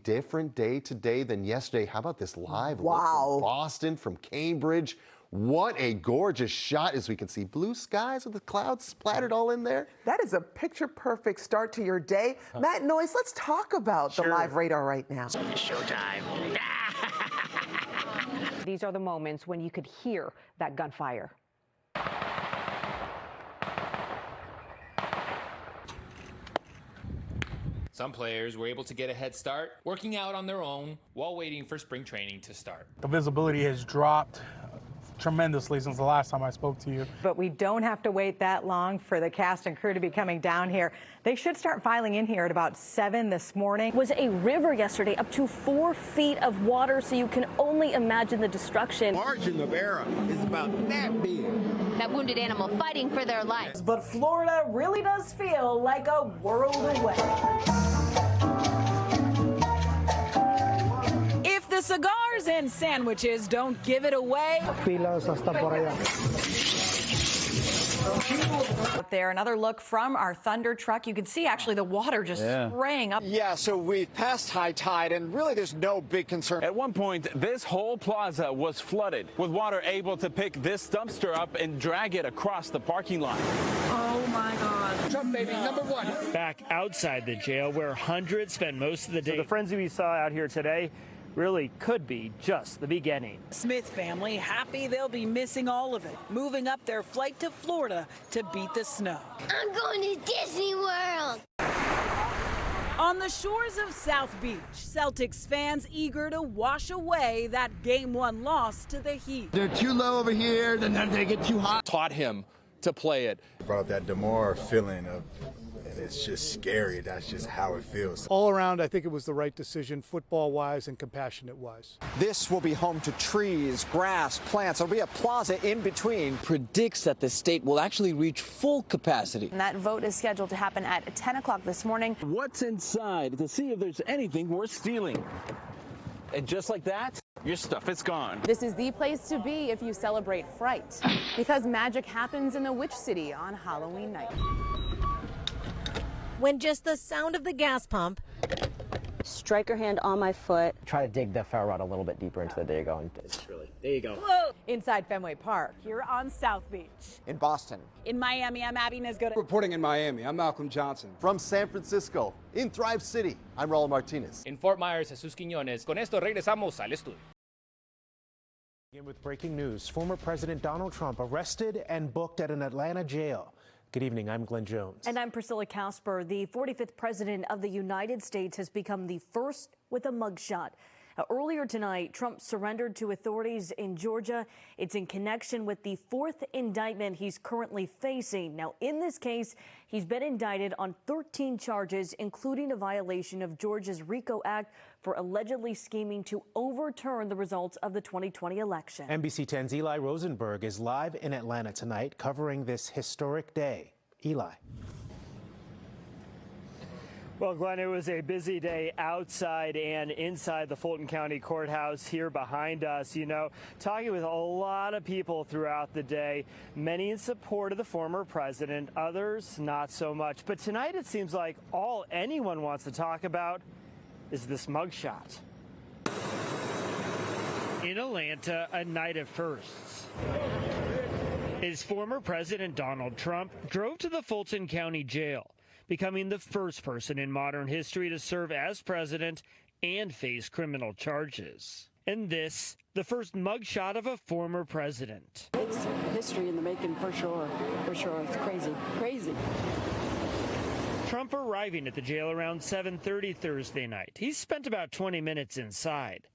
different day today than yesterday. How about this live look Wow. from Boston, from Cambridge? What a gorgeous shot, as we can see blue skies with the clouds splattered all in there. That is a picture-perfect start to your day. Matt Noyes, let's talk about the live radar right now. Showtime. These are the moments when you could hear that gunfire. Some players were able to get a head start, working out on their own while waiting for spring training to start. The visibility has dropped tremendously since the last time I spoke to you. But we don't have to wait that long for the cast and crew to be coming down here. They should start filing in here at about 7 this morning. It was a river yesterday, up to 4 feet of water, so you can only imagine the destruction. The margin of error is about that big. That wounded animal fighting for their lives. But Florida really does feel like a world away. If the cigars and sandwiches don't give it away. Up there, another look from our thunder truck. You can see actually the water just spraying up. Yeah, so we passed high tide, and really there's no big concern. At one point, this whole plaza was flooded, with water able to pick this dumpster up and drag it across the parking lot. Oh my God. Trump baby #1. Back outside the jail, where hundreds spend most of the day. So the frenzy we saw out here today really could be just the beginning. Smith family happy they'll be missing all of it, moving up their flight to Florida to beat the snow. I'm going to Disney World. On the shores of South Beach, Celtics fans eager to wash away that Game 1 loss to the Heat. They're too low over here, then they get too hot. Taught him to play it. Brought that DeMar feeling of, and it's just scary. That's just how it feels. All around, I think it was the right decision, football-wise and compassionate-wise. This will be home to trees, grass, plants. There'll be a plaza in between. Predicts that the state will actually reach full capacity. And that vote is scheduled to happen at 10 o'clock this morning. What's inside to see if there's anything worth stealing? And just like that, your stuff is gone. This is the place to be if you celebrate fright, because magic happens in the Witch City on Halloween night. When just the sound of the gas pump. Striker hand on my foot. Try to dig the ferro rod a little bit deeper into the there you go. There you go. Whoa. Inside Fenway Park. Here on South Beach. In Boston. In Miami, I'm Abby Nesgoda. Reporting in Miami, I'm Malcolm Johnson. From San Francisco, in Thrive City, I'm Raul Martinez. In Fort Myers, Jesus Quiñones. Con esto regresamos al estudio. Begin with breaking news. Former President Donald Trump arrested and booked at an Atlanta jail. Good evening, I'm Glenn Jones. And I'm Priscilla Casper. The 45th president of the United States has become the first with a mugshot. Earlier tonight, Trump surrendered to authorities in Georgia. It's in connection with the 4th indictment he's currently facing. Now, in this case, he's been indicted on 13 charges, including a violation of Georgia's RICO Act for allegedly scheming to overturn the results of the 2020 election. NBC 10's Eli Rosenberg is live in Atlanta tonight covering this historic day. Eli. Well, Glenn, it was a busy day outside and inside the Fulton County Courthouse here behind us. You know, talking with a lot of people throughout the day, many in support of the former president, others not so much. But tonight it seems like all anyone wants to talk about is this mugshot. In Atlanta, a night of firsts. As former President Donald Trump drove to the Fulton County Jail, becoming the first person in modern history to serve as president and face criminal charges. And this, the first mugshot of a former president. It's history in the making for sure. For sure. It's crazy. Crazy. Trump arriving at the jail around 7:30 Thursday night. He spent about 20 minutes inside,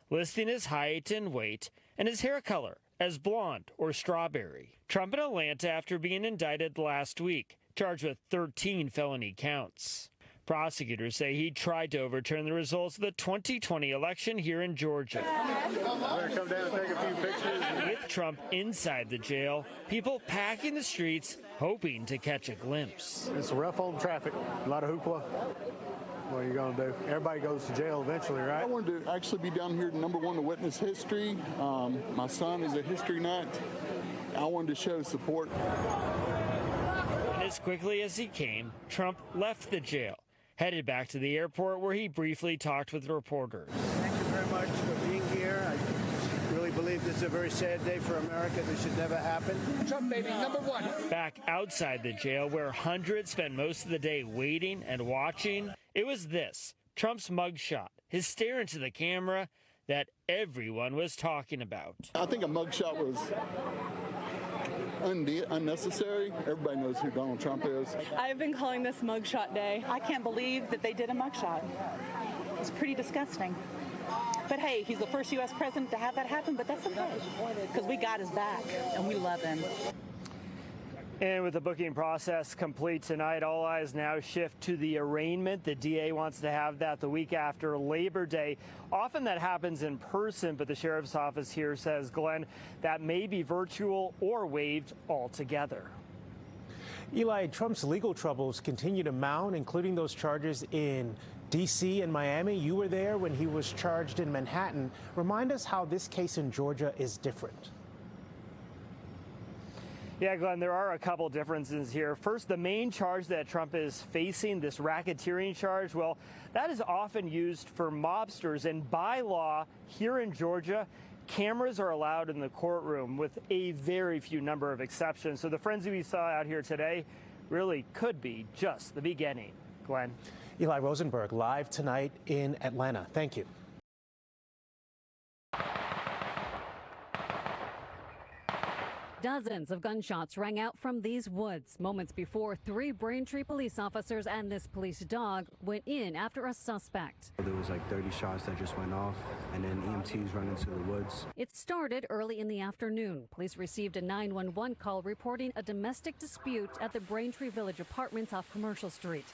listing his height and weight and his hair color as blonde or strawberry. Trump in Atlanta after being indicted last week, charged with 13 felony counts. Prosecutors say he tried to overturn the results of the 2020 election here in Georgia. Come down and take a few pictures. With Trump inside the jail, people packing the streets hoping to catch a glimpse. It's rough on traffic, a lot of hoopla. What are you going to do? Everybody goes to jail eventually, right? I wanted to actually be down here, #1, to witness history. My son is a history nut. I wanted to show support. And as quickly as he came, Trump left the jail, headed back to the airport where he briefly talked with reporters. Thank you very much for being here. I really believe this is a very sad day for America. This should never happen. Trump baby, #1. Back outside the jail, where hundreds spent most of the day waiting and watching, it was this, Trump's mugshot, his stare into the camera that everyone was talking about. I think a mugshot was unnecessary. Everybody knows who Donald Trump is. I've been calling this mugshot day. I can't believe that they did a mugshot. It's pretty disgusting. But hey, he's the first U.S. president to have that happen, but that's okay, because we got his back, and we love him. And with the booking process complete tonight, all eyes now shift to the arraignment. The DA wants to have that the week after Labor Day. Often that happens in person, but the sheriff's office here says, Glenn, that may be virtual or waived altogether. Eli, Trump's legal troubles continue to mount, including those charges in D.C. and Miami. You were there when he was charged in Manhattan. Remind us how this case in Georgia is different. Yeah, Glenn, there are a couple differences here. First, the main charge that Trump is facing, this racketeering charge, well, that is often used for mobsters. And by law, here in Georgia, cameras are allowed in the courtroom with a very few number of exceptions. So the frenzy we saw out here today really could be just the beginning. Glenn. Eli Rosenberg, live tonight in Atlanta. Thank you. Dozens of gunshots rang out from these woods moments before 3 Braintree police officers and this police dog went in after a suspect. There was like 30 shots that just went off, and then EMTs run into the woods. It started early in the afternoon. Police received a 911 call reporting a domestic dispute at the Braintree Village Apartments off Commercial Street.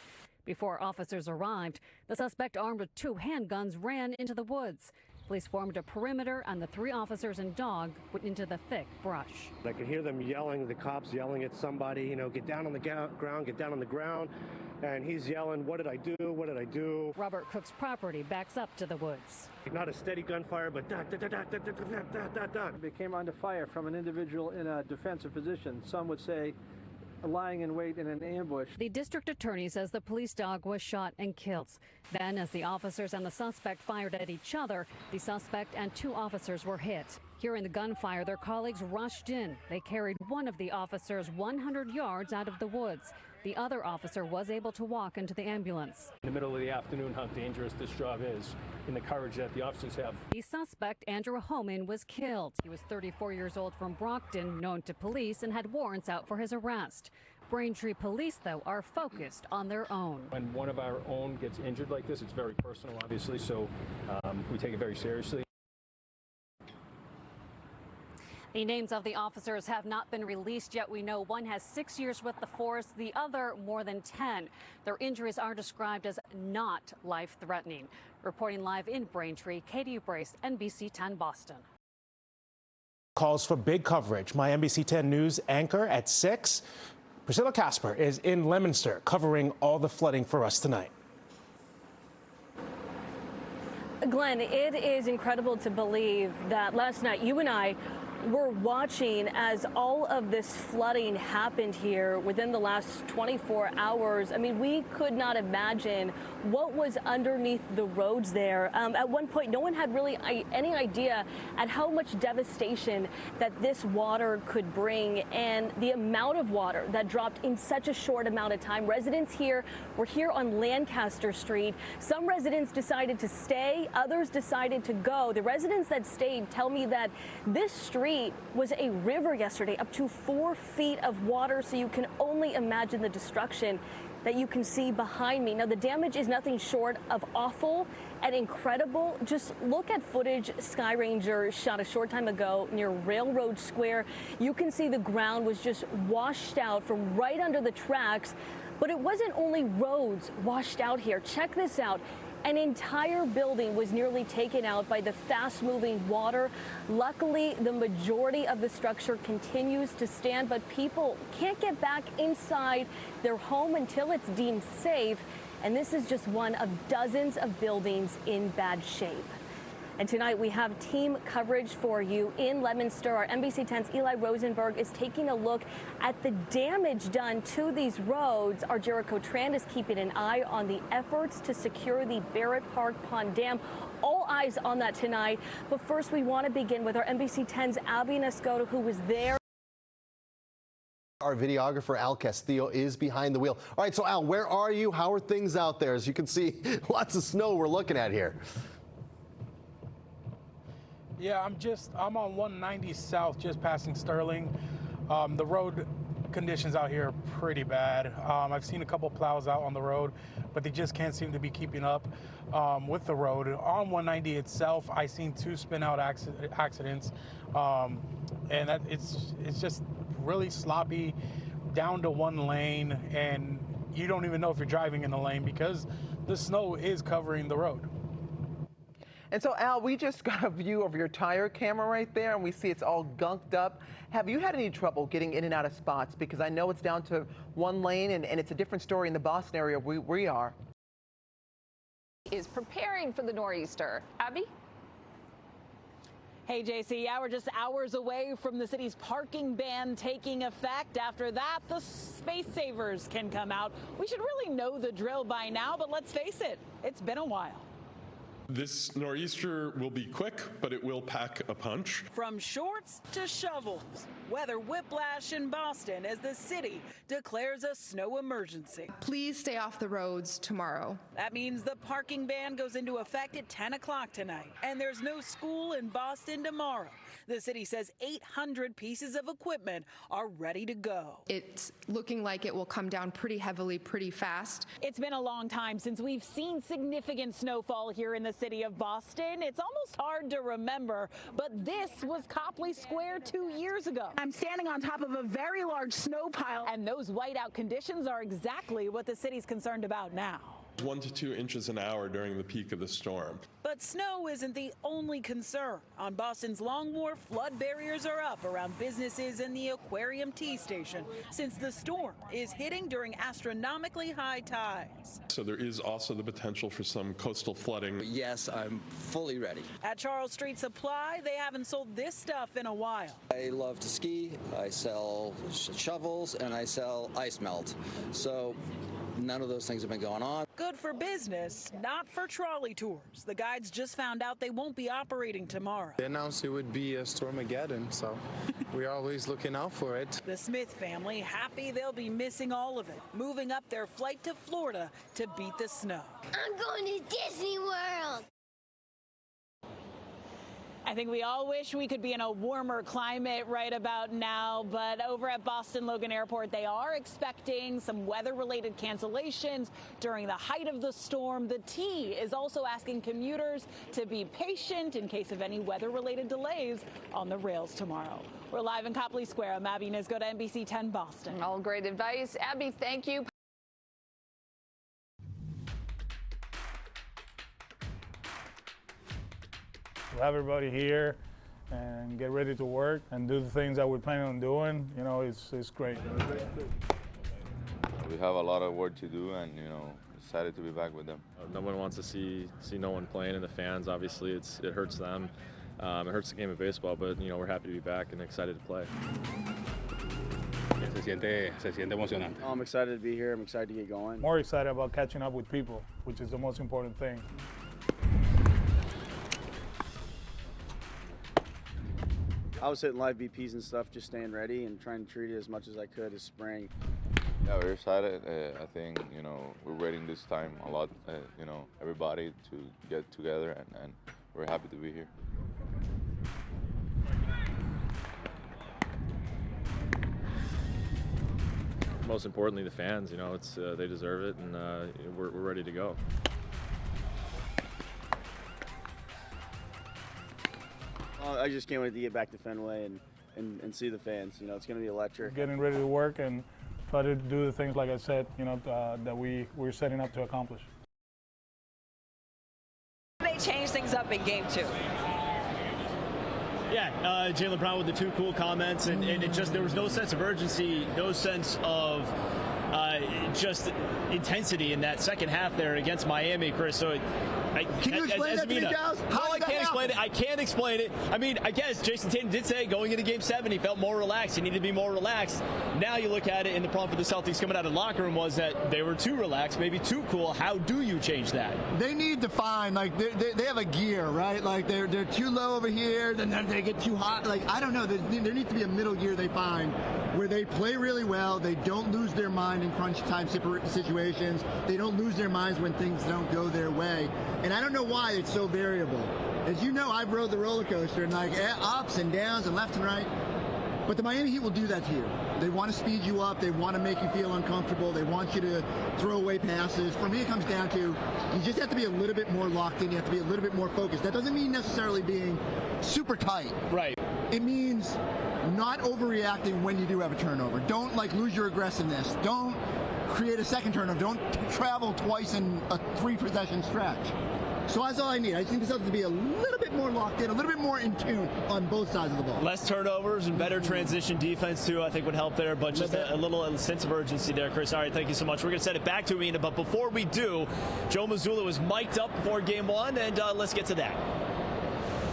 Before officers arrived, the suspect armed with 2 handguns ran into the woods. Police formed a perimeter, and the 3 officers and dog went into the thick brush. I could hear them yelling, the cops yelling at somebody, you know, get down on the ground, get down on the ground. And he's yelling, what did I do? What did I do? Robert Cook's property backs up to the woods. Not a steady gunfire, but da, da, da, da, da, da, da, da, da. It came under fire from an individual in a defensive position. Some would say lying in wait in an ambush. The district attorney says the police dog was shot and killed. Then, as the officers and the suspect fired at each other, the suspect and 2 officers were hit. Hearing the gunfire, their colleagues rushed in. They carried one of the officers 100 yards out of the woods. The other officer was able to walk into the ambulance. In the middle of the afternoon, how dangerous this job is and the courage that the officers have. The suspect, Andrew Homan, was killed. He was 34 years old from Brockton, known to police, and had warrants out for his arrest. Braintree police, though, are focused on their own. When one of our own gets injured like this, it's very personal, obviously, so we take it very seriously. The names of the officers have not been released yet. We know one has 6 years with the force, the other more than 10. Their injuries are described as not life-threatening. Reporting live in Braintree, Katie Brace, NBC 10 Boston. Calls for big coverage. My NBC 10 News anchor at 6. Priscilla Casper is in Leominster covering all the flooding for us tonight. Glenn, it is incredible to believe that last night you and I were watching as all of this flooding happened here within the last 24 hours. I mean, we could not imagine what was underneath the roads there. At one point, no one had really any idea at how much devastation that this water could bring, and the amount of water that dropped in such a short amount of time. Residents here were here on Lancaster Street. Some residents decided to stay, others decided to go. The residents that stayed tell me that this street was a river yesterday, up to 4 feet of water, so you can only imagine the destruction that you can see behind me. Now, the damage is nothing short of awful and incredible. Just look at footage Sky Ranger shot a short time ago near Railroad Square. You can see the ground was just washed out from right under the tracks, but it wasn't only roads washed out here. Check this out. An entire building was nearly taken out by the fast-moving water. Luckily, the majority of the structure continues to stand, but people can't get back inside their home until it's deemed safe. And this is just one of dozens of buildings in bad shape. And tonight we have team coverage for you in Leominster. Our NBC 10's Eli Rosenberg is taking a look at the damage done to these roads. Our Jericho Tran is keeping an eye on the efforts to secure the Barrett Park Pond Dam. All eyes on that tonight. But first, we want to begin with our NBC 10's Abby Nascoto, who was there. Our videographer, Al Castillo, is behind the wheel. All right, so Al, where are you? How are things out there? As you can see, lots of snow we're looking at here. Yeah, I'm on 190 South, just passing Sterling. The road conditions out here are pretty bad. I've seen a couple plows out on the road, but they just can't seem to be keeping up with the road. On 190 itself, I seen 2 spin-out accidents, and it's just really sloppy, down to 1 lane, and you don't even know if you're driving in the lane because the snow is covering the road. And so, Al, we just got a view of your tire camera right there, and we see it's all gunked up. Have you had any trouble getting in and out of spots? Because I know it's down to 1 lane, and it's a different story in the Boston area where we are. Is preparing for the nor'easter. Abby? Hey, JC, yeah, we're just hours away from the city's parking ban taking effect. After that, the space savers can come out. We should really know the drill by now, but let's face it, it's been a while. This nor'easter will be quick, but it will pack a punch. From shorts to shovels, weather whiplash in Boston as the city declares a snow emergency. Please stay off the roads tomorrow. That means the parking ban goes into effect at 10 o'clock tonight, and there's no school in Boston tomorrow. The city says 800 pieces of equipment are ready to go. It's looking like it will come down pretty heavily, pretty fast. It's been a long time since we've seen significant snowfall here in the city of Boston. It's almost hard to remember, but this was Copley Square 2 years ago. I'm standing on top of a very large snow pile, and those whiteout conditions are exactly what the city's concerned about now. 1 to 2 inches an hour during the peak of the storm. But snow isn't the only concern. On Boston's Long Wharf, flood barriers are up around businesses and the Aquarium Tea Station, since the storm is hitting during astronomically high tides. So there is also the potential for some coastal flooding. Yes, I'm fully ready. At Charles Street Supply, they haven't sold this stuff in a while. I love to ski, I sell shovels, and I sell ice melt. So none of those things have been going on. Good for business, not for trolley tours. The guides just found out they won't be operating tomorrow. They announced it would be a Stormageddon, so we're always looking out for it. The Smith family happy they'll be missing all of it, moving up their flight to Florida to beat the snow. I'm going to Disney World. I think we all wish we could be in a warmer climate right about now, but over at Boston Logan Airport, they are expecting some weather-related cancellations during the height of the storm. The T is also asking commuters to be patient in case of any weather-related delays on the rails tomorrow. We're live in Copley Square. I'm Abby Nisgo to NBC 10 Boston. All great advice. Abby, thank you. Have everybody here and get ready to work and do the things that we're planning on doing. You know, it's great. We have a lot of work to do, and excited to be back with them. No one wants to see no one playing, and the fans, obviously, it hurts them. It hurts the game of baseball, but we're happy to be back and excited to play. Se siente emocionante. I'm excited to be here. I'm excited to get going. More excited about catching up with people, which is the most important thing. I was hitting live BPs and stuff, just staying ready and trying to treat it as much as I could as spring. Yeah, we're excited. I think, we're waiting this time a lot, everybody to get together, and we're happy to be here. Most importantly, the fans, they deserve it, and we're ready to go. I just can't wait to get back to Fenway and see the fans. It's going to be electric. Getting ready to work and try to do the things, like I said, that we're setting up to accomplish. They changed things up in Game 2. Yeah, Jaylen Brown with the 2 cool comments, and it just, there was no sense of urgency, no sense of just intensity in that second half there against Miami, Chris. So Can you explain that to me, Giles? How I can't explain it. I can't explain it. I mean, I guess Jason Tatum did say going into Game 7 he felt more relaxed. He needed to be more relaxed. Now you look at it, and the problem for the Celtics coming out of the locker room was that they were too relaxed, maybe too cool. How do you change that? They need to find, like, they have a gear, right? Like, they're too low over here, then they get too hot. Like, I don't know. There needs to be a middle gear they find where they play really well. They don't lose their mind in crunch time situations. They don't lose their minds when things don't go their way. And I don't know why it's so variable. As you know, I've rode the roller coaster and like ups and downs and left and right. But the Miami Heat will do that to you. They want to speed you up. They want to make you feel uncomfortable. They want you to throw away passes. For me, it comes down to you just have to be a little bit more locked in. You have to be a little bit more focused. That doesn't mean necessarily being super tight. Right. It means not overreacting when you do have a turnover. Don't like lose your aggressiveness. Don't create a second turnover. Don't travel twice in a 3-possession stretch. So that's all I need. I think this has to be a little bit more locked in, a little bit more in tune on both sides of the ball. Less turnovers and better transition defense, too, I think would help there. But just a little sense of urgency there, Chris. All right, thank you so much. We're going to send it back to Amina. But before we do, Joe Mazzulla was mic'd up before Game 1, and let's get to that.